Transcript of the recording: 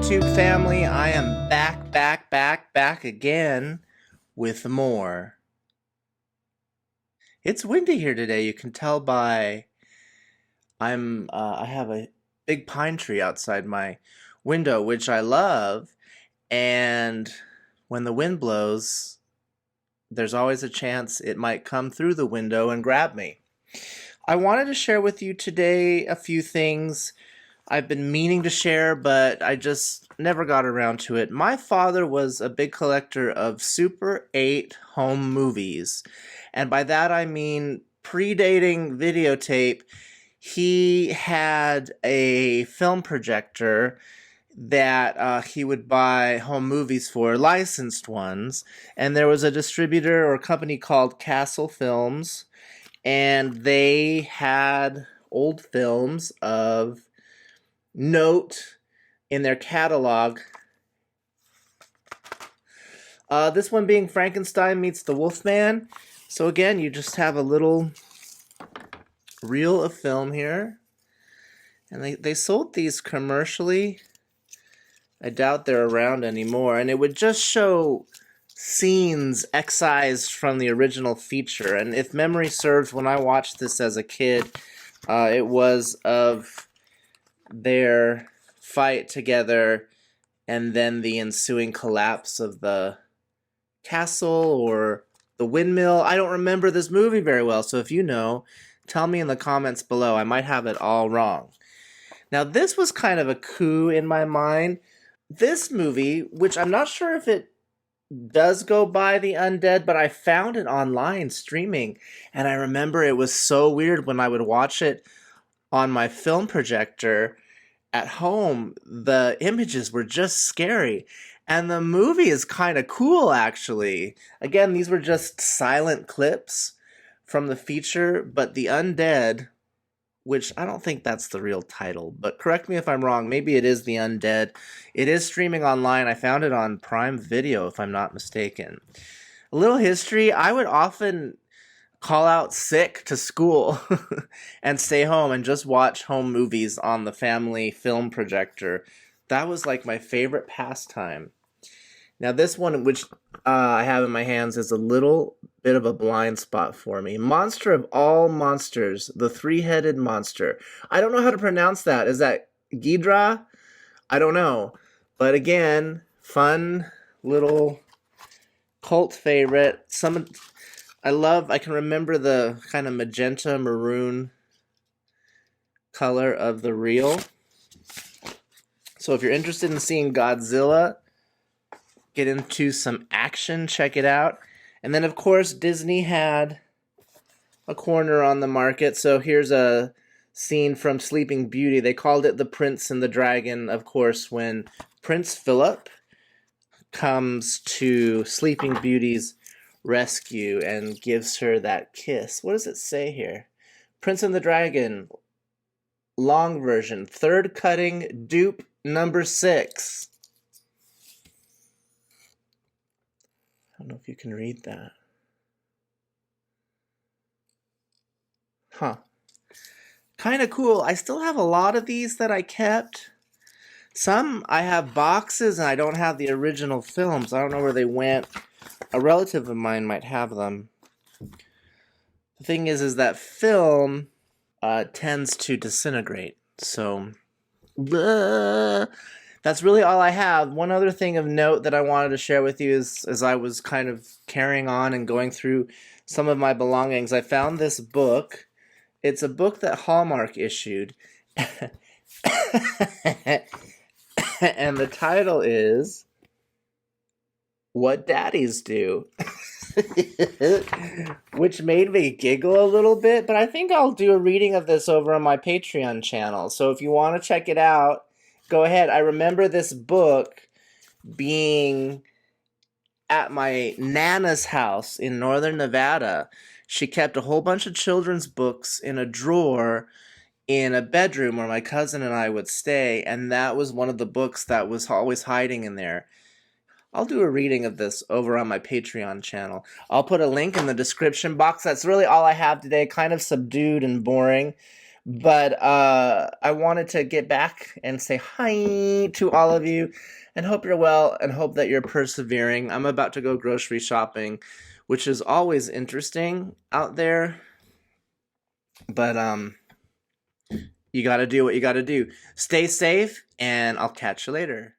YouTube family? I am back again with more. It's windy here today. You can tell by I have a big pine tree outside my window, which I love, and when the wind blows, there's always a chance it might come through the window and grab me. I wanted to share with you today a few things I've been meaning to share, but I just never got around to it. My father was a big collector of Super 8 home movies, and by that I mean predating videotape. He had a film projector that he would buy home movies for, licensed ones, and there was a distributor or company called Castle Films, and they had old films of note in their catalog. This one being Frankenstein meets the Wolfman. So again, you just have a little reel of film here. And they sold these commercially. I doubt they're around anymore. And it would just show scenes excised from the original feature. And if memory serves, when I watched this as a kid, it was of their fight together and then the ensuing collapse of the castle or the windmill. I don't remember this movie very well, so if you know, tell me in the comments below. I might have it all wrong. Now, this was kind of a coup in my mind. This movie, which I'm not sure if it does go by the Undead, but I found it online streaming, and I remember it was so weird when I would watch it on my film projector at home. The images were just scary, and the movie is kind of cool, actually. Again, these were just silent clips from the feature, but the Undead, which I don't think that's the real title, but correct me if I'm wrong, maybe it is the Undead. It is streaming online. I found it on Prime Video, if I'm not mistaken. A little history: I would often call out sick to school and stay home and just watch home movies on the family film projector. That was like my favorite pastime. Now this one, which I have in my hands, is a little bit of a blind spot for me. Monster of all monsters, the three-headed monster. I don't know how to pronounce that. Is that Ghidra? I don't know. But again, fun little cult favorite. I can remember the kind of magenta maroon color of the reel. So if you're interested in seeing Godzilla get into some action, check it out. And then, of course, Disney had a corner on the market. So here's a scene from Sleeping Beauty. They called it The Prince and the Dragon, of course, when Prince Philip comes to Sleeping Beauty's rescue and gives her that kiss. What does it say here? Prince and the Dragon, long version, third cutting, dupe number 6. I don't know if you can read that. Huh. Kind of cool. I still have a lot of these that I kept. Some I have boxes and I don't have the original films. I don't know where they went. A relative of mine might have them. The thing is that film tends to disintegrate. So, that's really all I have. One other thing of note that I wanted to share with you is, as I was kind of carrying on and going through some of my belongings, I found this book. It's a book that Hallmark issued. And the title is What Daddies Do. Which made me giggle a little bit, but I think I'll do a reading of this over on my Patreon channel. So if you want to check it out, go ahead. I remember this book being at my Nana's house in northern Nevada. She kept a whole bunch of children's books in a drawer in a bedroom where my cousin and I would stay, and that was one of the books that was always hiding in there. I'll do a reading of this over on my Patreon channel. I'll put a link in the description box. That's really all I have today. Kind of subdued and boring. But I wanted to get back and say hi to all of you and hope you're well and hope that you're persevering. I'm about to go grocery shopping, which is always interesting out there. But you got to do what you got to do. Stay safe, and I'll catch you later.